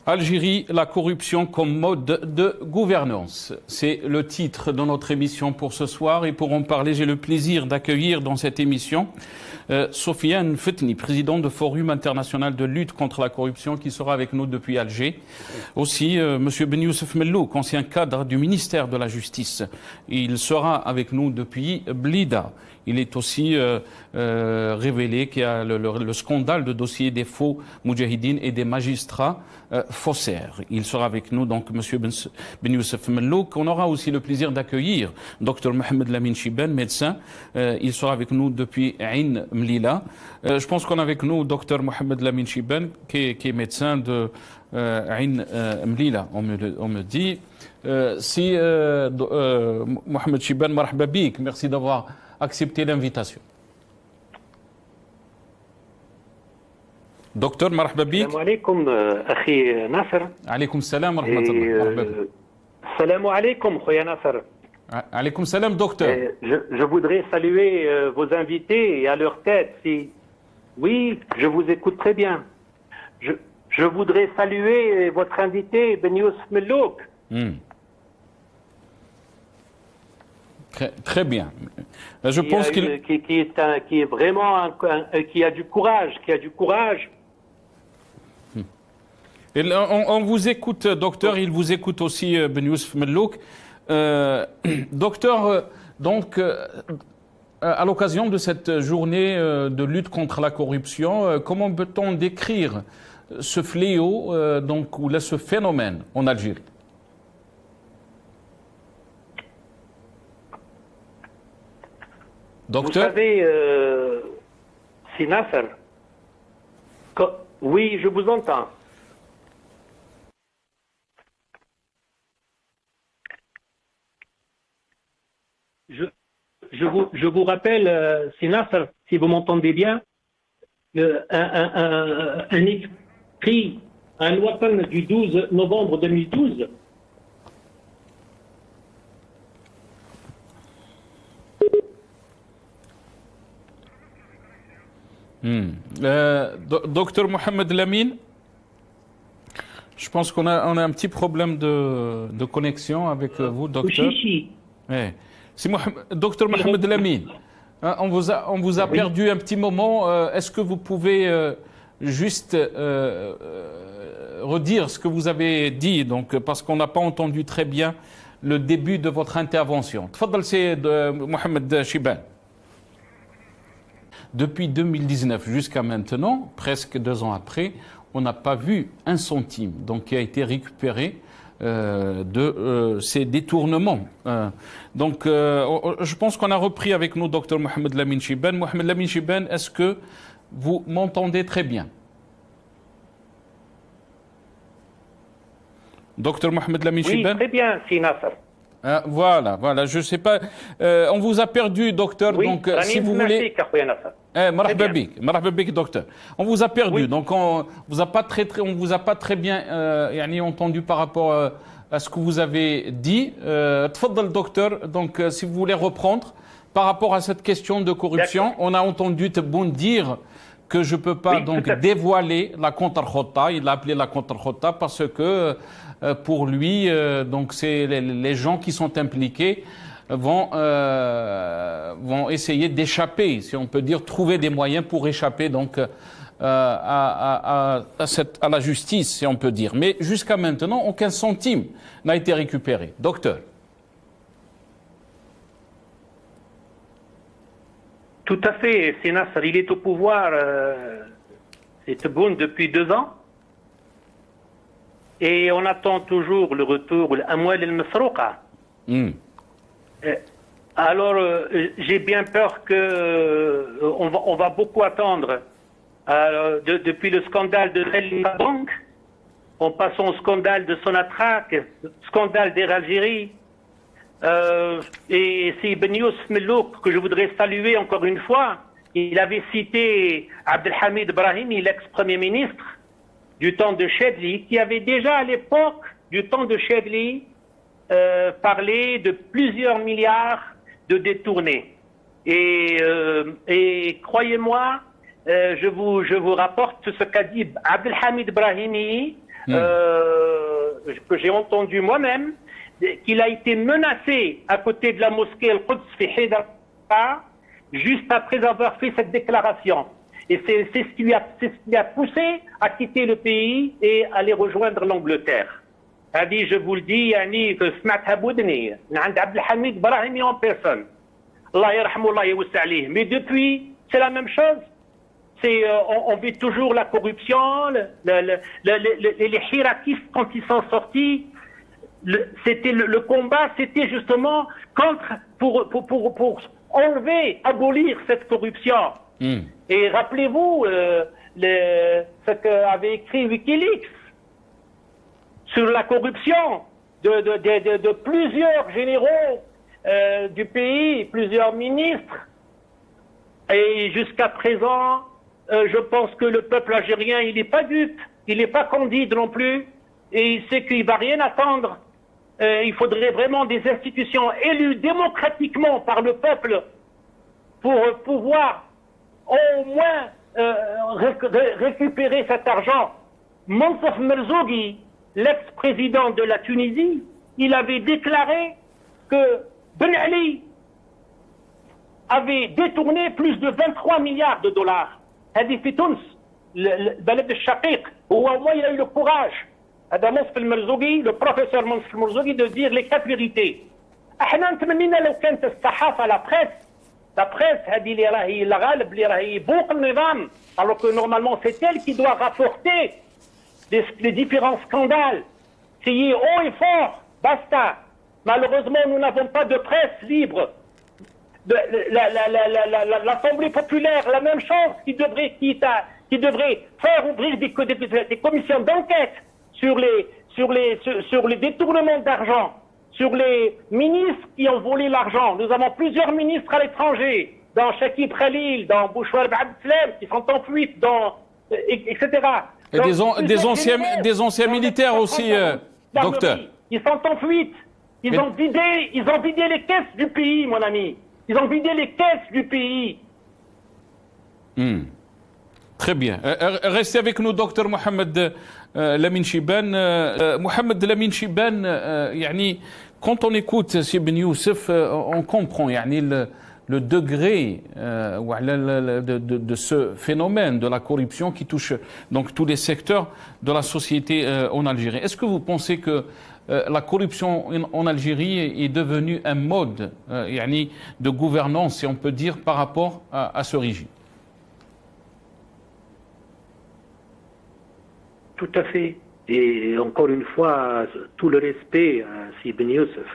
Algérie, la corruption comme mode de gouvernance. C'est le titre de notre émission pour ce soir et pour en parler, j'ai le plaisir d'accueillir dans cette émission Sofiane Fetni, président du Forum international de lutte contre la corruption qui sera avec nous depuis Alger. Aussi, Monsieur Ben Youssef Mellouk, ancien cadre du ministère de la Justice. Il sera avec nous depuis Blida. Il est aussi révélé qu'il y a le scandale de dossier des faux moudjahidines et des magistrats faussaires. Il sera avec nous, donc, M. Ben Youssef Mellouk. On aura aussi le plaisir d'accueillir Dr Mohamed Lamine Chiben, médecin. Il sera avec nous depuis Ain Mlila. Je pense qu'on a avec nous Dr Mohamed Lamine Chiben, qui est médecin de Ain Mlila, on me dit. Si Mohamed Chiben, marhaba bik, merci d'avoir accepté l'invitation. Docteur, marhaba bik. Salam alaikum, akhi Nasser. Alaykoum salam wa rahmatullah. Salam alaikum, khoya Nasser. Alaykoum salam, docteur. Je voudrais saluer vos invités et à leur tête. Oui, je vous écoute très bien. Je voudrais saluer votre invité, Ben Youssef Mellouk. Très bien. Je pense qui est vraiment qui a du courage, Et on vous écoute, docteur. Il vous écoute aussi, Ben Youssef Mellouk. Docteur, donc, à l'occasion de cette journée de lutte contre la corruption, comment peut-on décrire ce fléau, ou là, ce phénomène en Algérie? Docteur? Vous savez, c'est Nasser. Oui, je vous entends. Je vous rappelle, c'est Nasser, si vous m'entendez bien, un écrit, un loi du 12 novembre 2012. Docteur Mohamed Lamine, je pense qu'on a un petit problème de connexion avec vous, docteur. Ouais. Docteur Mohamed Lamine, on vous a perdu un petit moment. Est-ce que vous pouvez juste redire ce que vous avez dit, donc, parce qu'on n'a pas entendu très bien le début de votre intervention. Tfadal, c'est Mohamed Chiban. Depuis 2019 jusqu'à maintenant, presque 2 ans après, on n'a pas vu un centime donc, qui a été récupéré de ces détournements. Je pense qu'on a repris avec nous Dr Mohamed Lamine Chiben. Mohamed Lamine Chiben, est-ce que vous m'entendez très bien? Dr Mohamed Lamine Chiben? Oui, très bien, si Nasser. Voilà, je ne sais pas. On vous a perdu, docteur. Oui, donc, si vous voulez. Marhaba bik, docteur. On vous a perdu, oui. Donc on vous a pas très bien entendu par rapport à ce que vous avez dit. Tfaddal, docteur. Donc, si vous voulez reprendre par rapport à cette question de corruption, on a entendu Tebboune dire que je ne peux pas dévoiler la contre-khota. Il l'a appelé la contre-khota parce que pour lui, donc c'est les gens qui sont impliqués vont essayer d'échapper, si on peut dire, trouver des moyens pour échapper donc à la justice, si on peut dire. Mais jusqu'à maintenant, aucun centime n'a été récupéré. Docteur. Tout à fait, c'est Nasser. Il est au pouvoir, c'est Tebboune depuis 2 ans. Et on attend toujours le retour, l'amwal al-masrouqa. Alors, j'ai bien peur qu'on va beaucoup attendre. Depuis le scandale de Khalifa Bank, en passant au scandale de Sonatrach, scandale d'Air Algérie. Et c'est Ben Youssef Mellouk que je voudrais saluer encore une fois. Il avait cité Abdelhamid Brahimi, l'ex-premier ministre du temps de Chebli, qui avait déjà à l'époque du temps de Chebli parlé de plusieurs milliards de détournés. Et croyez-moi, je vous rapporte ce qu'a dit Abdelhamid Brahimi que j'ai entendu moi-même, qu'il a été menacé à côté de la mosquée Al-Quds fi Haïdar, juste après avoir fait cette déclaration. Et c'est ce qui lui a poussé à quitter le pays et aller rejoindre l'Angleterre. Je vous le dis, que سمعتها بودني عند عبد الحميد براهيمي en personne. Allah yarhamou, Allah yawassa alayh. Mais depuis, c'est la même chose. On vit toujours la corruption, les hiératistes quand ils sont sortis, le combat, c'était justement pour enlever, abolir cette corruption. Et rappelez-vous ce qu'avait écrit Wikileaks sur la corruption de plusieurs généraux du pays, plusieurs ministres. Et jusqu'à présent, je pense que le peuple algérien, il n'est pas dupe, il n'est pas candide non plus, et il sait qu'il ne va rien attendre. Il faudrait vraiment des institutions élues démocratiquement par le peuple pour pouvoir au moins récupérer cet argent. Moncef Merzougui, l'ex-président de la Tunisie, il avait déclaré que Ben Ali avait détourné plus de 23 milliards de dollars. هذه في تونس البلد الشقيق هو au moins il a eu le courage هذا منصف المرزوقي le professeur منصف المرزوقي de dire les 4 vérités. احنا نتمنينا لو كانت الصحافه la presse هذه اللي راهي الغالب اللي راهي بوق النظام alors que normalement c'est elle qui doit rapporter les différents scandales, crier haut et fort, basta. Malheureusement, nous n'avons pas de presse libre. L'Assemblée populaire, la même chose, qui devrait faire ouvrir des commissions d'enquête sur les détournements d'argent, sur les ministres qui ont volé l'argent. Nous avons plusieurs ministres à l'étranger, dans Chakib Khalil, dans Bouchouar Abdeslam, qui sont en fuite, etc. Et des anciens militaires aussi, docteur. Ils sont en fuite. Ils ont vidé les caisses du pays, mon ami. Ils ont vidé les caisses du pays. Très bien. Restez avec nous, docteur Mohamed Lamine Chibane. Mohamed Lamine Chibane, quand on écoute Ibn Youssef, on comprend le degré de ce phénomène de la corruption qui touche donc tous les secteurs de la société en Algérie. Est-ce que vous pensez que la corruption en Algérie est devenue un mode de gouvernance, si on peut dire, par rapport à ce régime? Tout à fait. Et encore une fois, tout le respect à Ibn Youssef.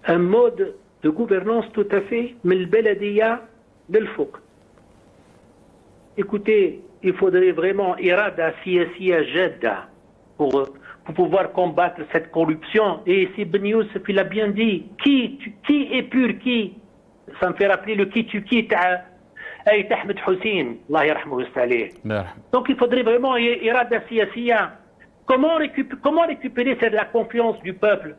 Un mode de gouvernance tout à fait, mais le Beladia de l'Fouq. Écoutez, il faudrait vraiment irada siyasiya jadda pour pouvoir combattre cette corruption. Et Ibn Youssef, il a bien dit, qui est pur qui? Ça me fait rappeler le qui tu quittes à Ahmed Hussein, Allah yarhamou salih. Donc il faudrait vraiment irada siyasiya. Comment récupérer la confiance du peuple?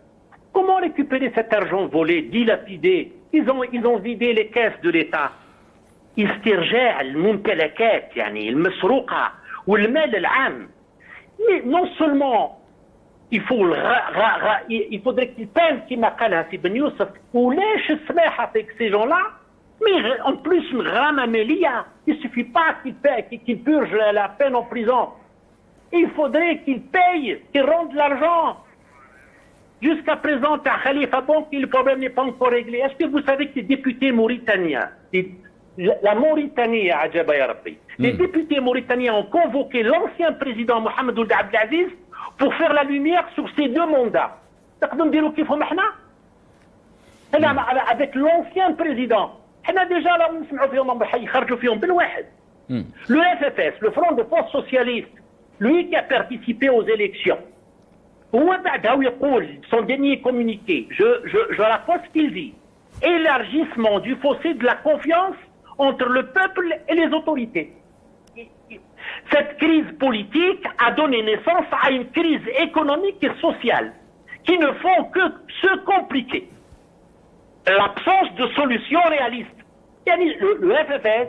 Comment récupérer cet argent volé, dilapidé? Ils ont vidé les caisses de l'État. استرجاع الممتلكات المسروقة والمال العام. Non seulement il faudrait qu'ils peinent كما قالها سي بن يوسف وليش السماحة avec ces gens-là, mais en plus une غرامة مالية. Il ne suffit pas qu'ils purgent la peine en prison. Il faudrait qu'ils payent, qu'ils rendent l'argent. Jusqu'à présent, à Khalifa Bank, le problème n'est pas encore réglé. Est-ce que vous savez que les députés mauritaniens, la Mauritanie, les députés mauritaniens ont convoqué l'ancien président Mohamed Ould Abdelaziz pour faire la lumière sur ces 2 mandats. Avec l'ancien président, le FFS, le Front de Force Socialiste, lui qui a participé aux élections, son dernier communiqué, je rapporte ce qu'il dit. Élargissement du fossé de la confiance entre le peuple et les autorités. Cette crise politique a donné naissance à une crise économique et sociale qui ne font que se compliquer. L'absence de solutions réalistes. Le FFS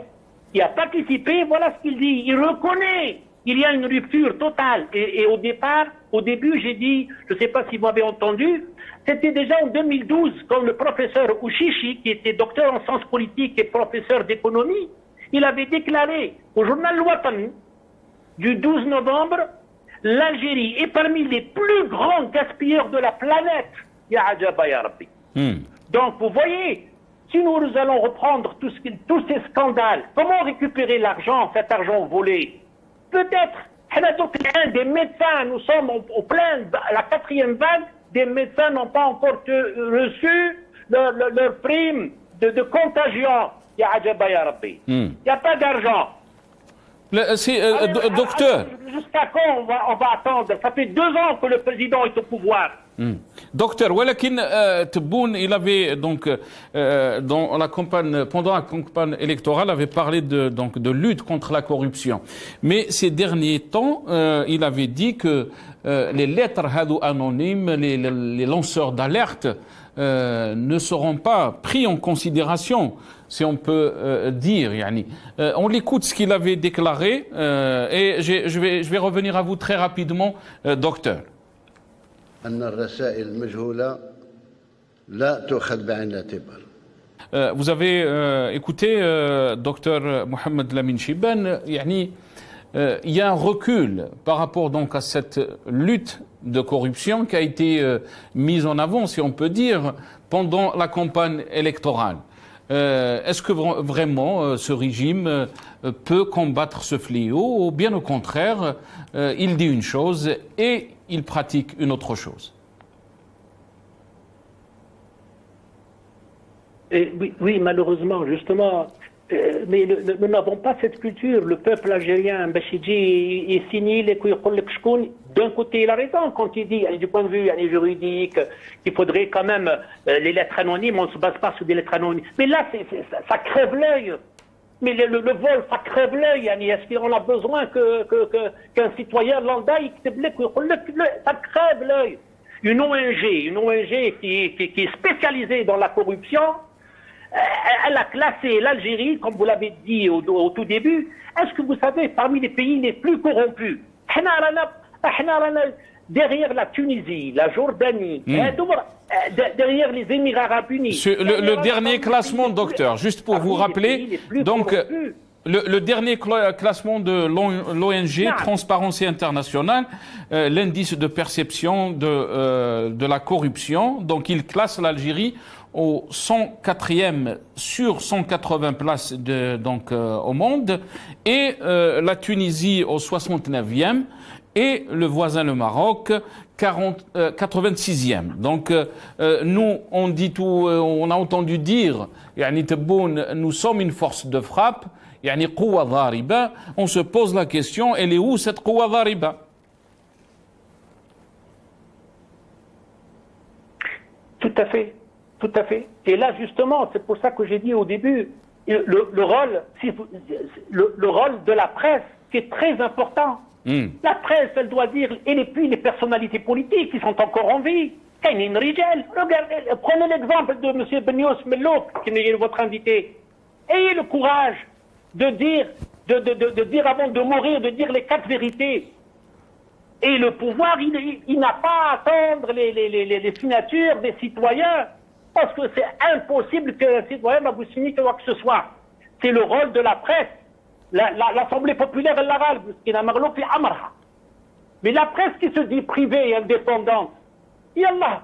qui a participé, voilà ce qu'il dit. Il reconnaît il y a une rupture totale. Et au début, j'ai dit, je ne sais pas si vous m'avez entendu, c'était déjà en 2012, quand le professeur Ouchichi, qui était docteur en sciences politiques et professeur d'économie, il avait déclaré au journal Al-Watan du 12 novembre, l'Algérie est parmi les plus grands gaspilleurs de la planète. Ya ajaba ya Rabbi. Donc, vous voyez, si nous allons reprendre tous ces scandales, comment récupérer l'argent, cet argent volé? Peut-être, des médecins, nous sommes au plein, la 4e vague, des médecins n'ont pas encore reçu leur prime de contagion. Ya ajaba ya Rabbi. Il n'y a pas d'argent. Docteur. Jusqu'à quand on va attendre? Ça fait 2 ans que le président est au pouvoir. Docteur, Tebboune, il avait donc dans la campagne, pendant la campagne électorale, avait parlé de lutte contre la corruption. Mais ces derniers temps, il avait dit que les lettres anonymes, les lanceurs d'alerte, ne seront pas pris en considération, si on peut dire. Yani. On l'écoute ce qu'il avait déclaré et je vais revenir à vous très rapidement, docteur. Vous avez écouté docteur Mohamed Lamine Chibane, il y a un recul par rapport donc à cette lutte de corruption qui a été mise en avant, si on peut dire, pendant la campagne électorale. Est-ce que vraiment ce régime peut combattre ce fléau ou bien au contraire, il dit une chose et il pratique une autre chose? Oui, malheureusement, justement, mais nous n'avons pas cette culture. Le peuple algérien, Bachidji, il signe les d'un côté, il a raison quand il dit, du point de vue juridique, qu'il faudrait quand même les lettres anonymes, on ne se base pas sur des lettres anonymes. Mais là, ça crève l'œil. Mais le vol, ça crève l'œil. Est-ce qu'on a besoin qu'un citoyen lambda, ça crève l'œil. Une ONG qui est spécialisée dans la corruption, elle a classé l'Algérie, comme vous l'avez dit au tout début. Est-ce que vous savez, parmi les pays les plus corrompus, derrière la Tunisie, la Jordanie, derrière les Émirats arabes unis. Le dernier classement, docteur, juste pour vous rappeler, donc le dernier classement de l'ONG Transparency International, l'indice de perception de la corruption, donc il classe l'Algérie au 104e sur 180 places au monde, et la Tunisie au 69e, et le voisin le Maroc 86e. Donc nous on dit tout, on a entendu dire, nous sommes une force de frappe, on se pose la question, elle est où cette Quwa Dhariba? Tout à fait. Tout à fait. Et là, justement, c'est pour ça que j'ai dit au début, le rôle de la presse, qui est très important. La presse, elle doit dire, et puis les personnalités politiques qui sont encore en vie. Regardez, prenez l'exemple de M. Benios Mellouk, qui est votre invité. Ayez le courage de dire avant de mourir, de dire les 4 vérités. Et le pouvoir, il n'a pas à attendre les signatures des citoyens. Parce que c'est impossible qu'un citoyen va vous signer quoi que ce soit. C'est le rôle de la presse. L'Assemblée populaire, elle l'arabe, mais la presse qui se dit privée et indépendante, Yallah,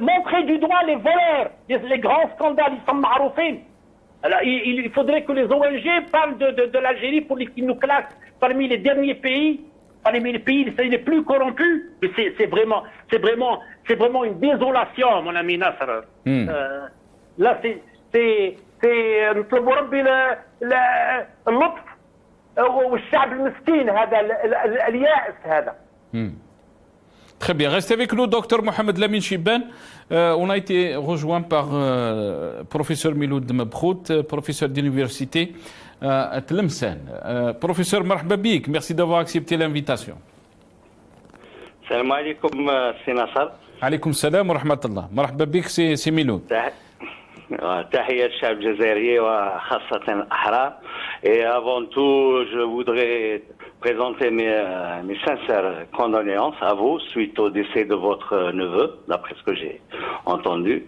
montrez du doigt les voleurs, les grands scandales, ils sont maroufins. Alors, il faudrait que les ONG parlent de l'Algérie pour qu'ils nous classent parmi les derniers pays. Parmi les pays les plus corrompus, mais c'est vraiment une désolation, mon ami Nasser. Là, نطلب ربي اللطف والشعب المسكين هذا اليائس هذا. Très bien. Restez avec nous, docteur Mohamed Lamine Chibane. On a été rejoint par professeur Miloud Mabkhout, professeur d'université à Tlemcen. Professeur Marhaba bik, merci d'avoir accepté l'invitation. Salam alaikum, c'est Nasser. Alaikum salam wa rahmatullah. Marhaba bik, c'est Miloud. تحية الشعب الجزائري وخاصة الأحرار. Et avant tout, je voudrais présenter mes sincères condoléances à vous suite au décès de votre neveu, d'après ce que j'ai entendu.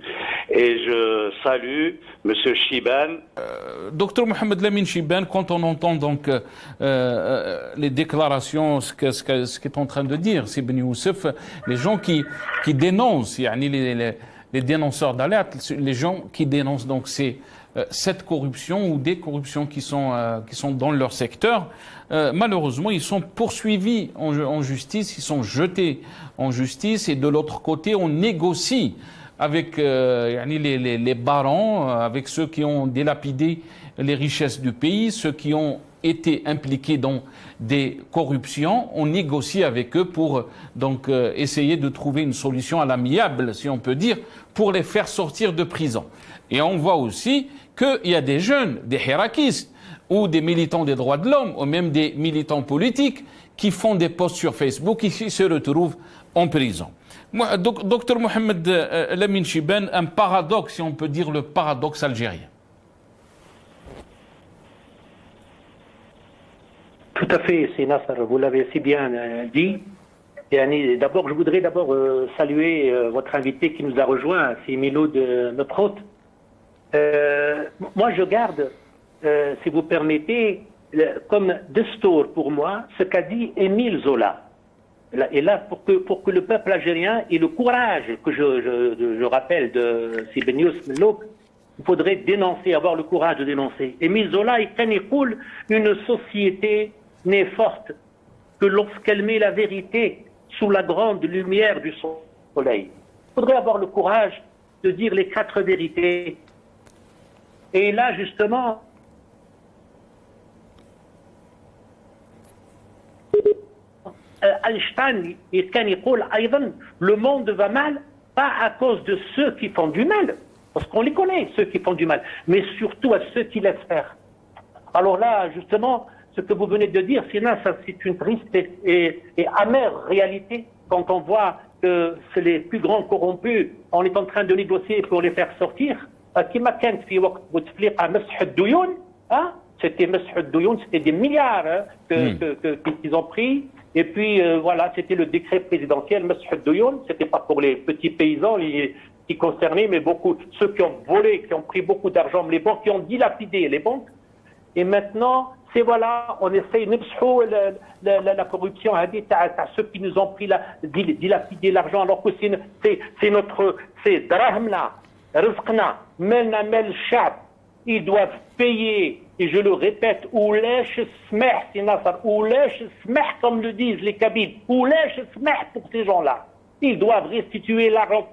Et je salue Monsieur Chiban. Docteur Mohamed Lamine Chiban, quand on entend donc les déclarations, ce qu'est en train de dire Sibn Youssef, les gens qui dénoncent, les dénonceurs d'alerte, les gens qui dénoncent donc cette corruption ou des corruptions qui sont dans leur secteur, malheureusement, ils sont poursuivis en justice, ils sont jetés en justice, et de l'autre côté, on négocie avec les barons, avec ceux qui ont dilapidé les richesses du pays, ceux qui ont été impliqués dans des corruptions, on négocie avec eux pour donc essayer de trouver une solution à l'amiable, si on peut dire, pour les faire sortir de prison. Et on voit aussi qu'il y a des jeunes, des hirakistes, ou des militants des droits de l'homme, ou même des militants politiques, qui font des posts sur Facebook et qui se retrouvent en prison. Docteur Mohamed Lamine Chiban, un paradoxe, si on peut dire le paradoxe algérien. Tout à fait, c'est Nasser, vous l'avez si bien dit. D'abord, je voudrais saluer votre invité qui nous a rejoint, c'est Miloud Meprot. Moi, je garde, si vous permettez, comme destour pour moi, ce qu'a dit Émile Zola. Et là, pour que le peuple algérien ait le courage, que je rappelle de Sibn Youssef Mellouk, il faudrait dénoncer, avoir le courage de dénoncer. Émile Zola, il coule une société n'est forte que lorsqu'elle met la vérité sous la grande lumière du soleil. Il faudrait avoir le courage de dire les 4 vérités. Et là, justement, Einstein, le monde va mal, pas à cause de ceux qui font du mal, parce qu'on les connaît, ceux qui font du mal, mais surtout à ceux qui laissent faire. Alors là, justement, ce que vous venez de dire, c'est une triste et amère réalité quand on voit que c'est les plus grands corrompus, on est en train de négocier pour les faire sortir. C'était des milliards qu'ils ont pris. Et puis voilà, c'était le décret présidentiel, c'était pas pour les petits paysans qui concernaient, mais beaucoup, ceux qui ont volé, qui ont pris beaucoup d'argent, les banques qui ont dilapidé les banques. Et maintenant, c'est voilà, on essaye la corruption à ceux qui nous ont pris dilapidé l'argent, alors que c'est drahmna, rizqna, melna mel shab. Ils doivent payer, et je le répète, oulesh smeh, c'est Nasser, oulesh smeh, comme le disent les Kabyles, oulesh smeh pour ces gens-là. Ils doivent restituer l'argent,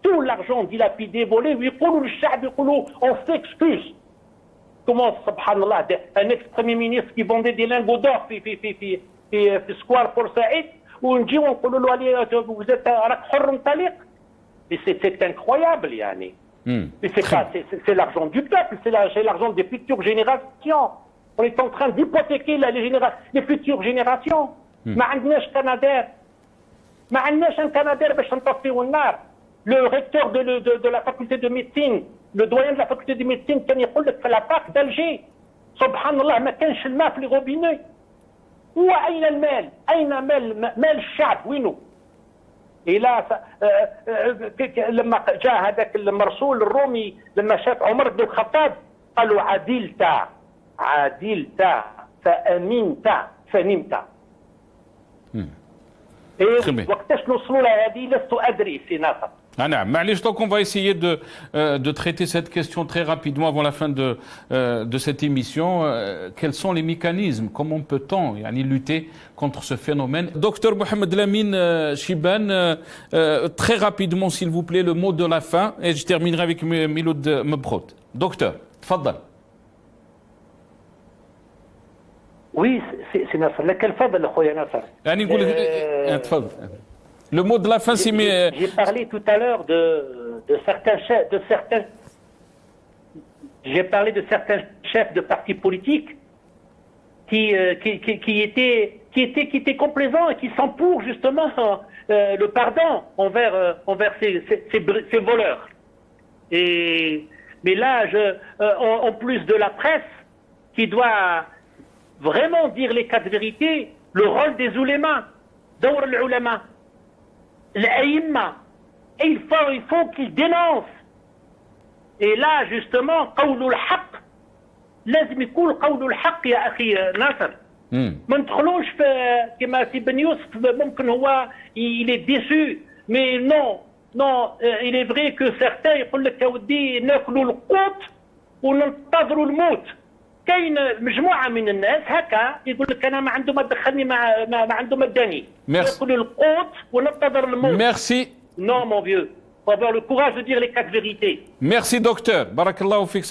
tout l'argent dilapidé, volé, on s'excuse. Comment, subhanallah, un ex-premier ministre qui vendait des lingots d'or في Square pour Saïd, ou on dit, vous êtes un taliq. Mais c'est incroyable, yani. C'est l'argent du peuple, c'est l'argent des futures générations. On est en train d'hypothéquer les futures générations. ما عندناش كنادير ما عندناش un Canadair باش نطفيو النار. Le recteur de la faculté de médecine, le doyen de la faculté de médecine كان يقول لك في la PAC d'Alger سبحان الله ما كانش الماء في les robinets. وأين المال؟ أين مال الشعب وينه؟ Et là, لما جاء هذاك المرسول الرومي لما شاف عمر بن الخطاب قالوا عدلت فأمنت فنمت. وقتاش نوصلوا لهذه لست أدري سي ناصر. Donc on va essayer de traiter cette question très rapidement avant la fin de cette émission. Quels sont les mécanismes? Comment peut-on lutter contre ce phénomène? Docteur Mohamed Lamine Chiban, très rapidement s'il vous plaît, le mot de la fin, et je terminerai avec Miloud Meprot. Docteur, tfaddal. Oui, c'est Nasser. Lequel fadal, khoya Nasser? Le mot de la fin, c'est... J'ai parlé tout à l'heure de certains chefs de partis politiques qui étaient complaisants et qui sont pour justement le pardon envers ces voleurs. Mais là, en plus de la presse, qui doit vraiment dire les quatre vérités, le rôle des oulémas, دور العلماء, الأئمة, et il faut qu'ils dénoncent. Et là, justement, قول الحق لازم يكون قول الحق يا أخي ناصر. ما ندخلوش في كما سي بن يوسف ممكن هو il est déçu, mais non, il est vrai que certains يقول لك يا ودي ناكلوا القوت وننتظروا الموت. كاين مجموعه من الناس هكا يقول لك انا ما عنده ما دخلني ما عنده ما اداني. ياكلوا القوت وننتظر الموت. Merci. Non mon vieux, faut avoir le courage de dire les quatre vérités. Merci docteur. Barakallahu fik.